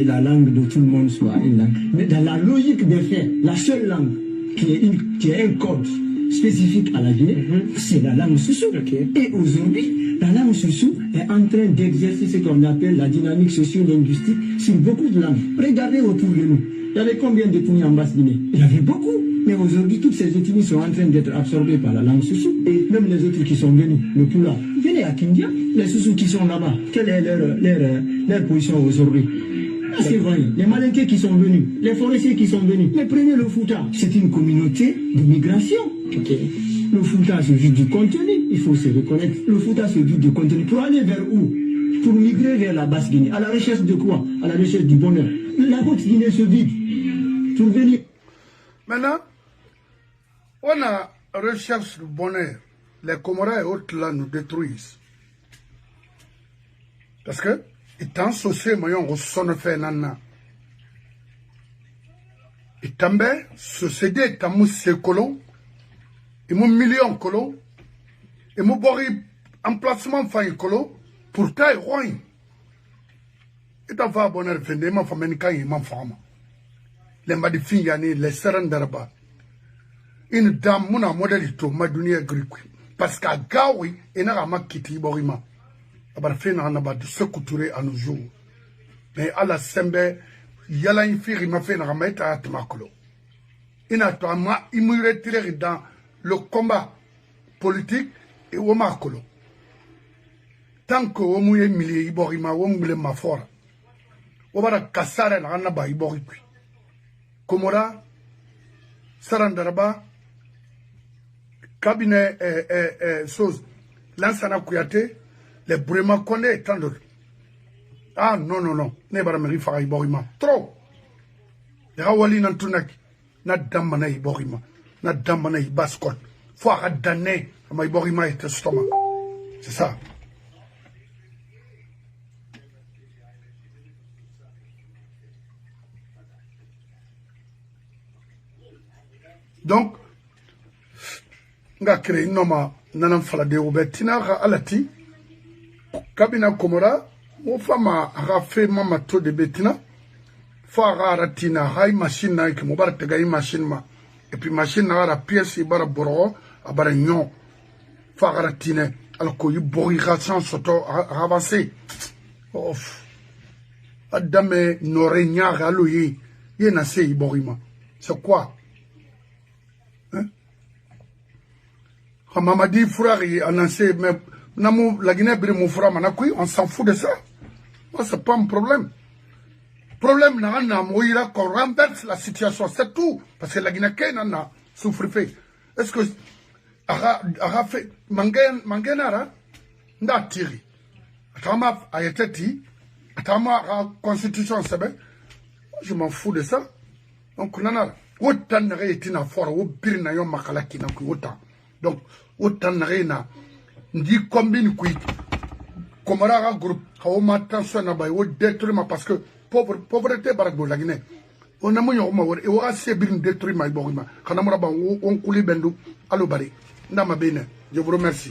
la langue de tout le monde soit une langue. Mais dans la logique des faits, la seule langue qui est un code spécifique à la Guinée, c'est la langue soussou. Et aujourd'hui, la langue soussou est en train d'exercer ce qu'on appelle la dynamique socio-linguistique sur beaucoup de langues. Regardez autour de nous. Il y avait combien d'ethnies en Basse-Guinée? Il y avait beaucoup. Mais aujourd'hui, toutes ces ethnies sont en train d'être absorbées par la langue soussou. Et même les autres qui sont venus, le poulard. Guinée, à Kindia, les Soussous qui sont là-bas, quelle est leur position aujourd'hui? C'est vrai, les Malinqués qui sont venus, les forestiers qui sont venus, mais prenez le Fouta, c'est une communauté de migration. Okay. Le Fouta se vide du contenu, il faut se reconnaître. Le Fouta se vide du contenu. Pour aller vers où? Pour migrer vers la basse Guinée. À la recherche de quoi? À la recherche du bonheur. La haute Guinée se vide. Pour venir. Maintenant, on a recherche du bonheur. Les Comores et autres là nous détruisent. Parce que, étant associé, on sonne fait nana. Et tambe, société, tamu se colon, et mon million colon, et mon bori emplacement faille colon, pour taille roi. Et t'as fait bonheur, fendé, ma femme, quand il m'a femme. Les madifins yani, les serans d'araba. Une dame, mon modèle, ma dunia gris. Parce qu'à Gawi, et n'a pas quitté Borima. Abarfina on a battu se couturer à nos jours. Mais à la sembe, yala infiri m'a fait un mettre à Tmakolo. Il n'a pas retiré dans le combat politique et au Makolo. Tant que au mouillé millier Iborima, au mouillé ma fora. Au bara Kassara Ranaba Iboripi. Komora, Sarandaraba, cabinet chose, Lansana Kouyaté, les Brema Kone et tant d'autres. Ah non, non, non. Ne bara me rifara Iborima. Trop. Les Rawali Nantunaki. Na damana Iborima. Na damana Ibaskot. Faut arrêter à ma Iborima et estomac. C'est ça. Donc, nga créé noma nanam falade ou betina alati kabina komora mo fama rafe mama to de betina fa ratina hay machine na ke mo bar tegay machine ma et puis machine na ra pièce bara boro abara nyon fa ratina alko yu bori ratsan soto avancer of adame norenya galoyi yena se iborima c'est quoi? Mamadi Fourari a annoncé, mais la Guinée brille mon frère Manakoui, on s'en fout de ça. Moi, c'est pas un problème. Le problème, c'est qu'on renverse la situation, c'est tout. Parce que la Guinée, n'a souffert fait. Est-ce que, a fait, Mangenara, n'a tiré. Atama a été dit, Atama a constitution, c'est bien. Je m'en fous de ça. Donc, on a, autant de réétina fort, ou birna yon makalaki, autant. Donc, autant de rien, dit combine quick. Comme un groupe, on a attention à détruire parce que pauvreté, baragbo la Guinée. On a mis au moins, et on a assez bien détruit ma borima. Quand on a coulé bendo, allo bari. Nama bene, je vous remercie.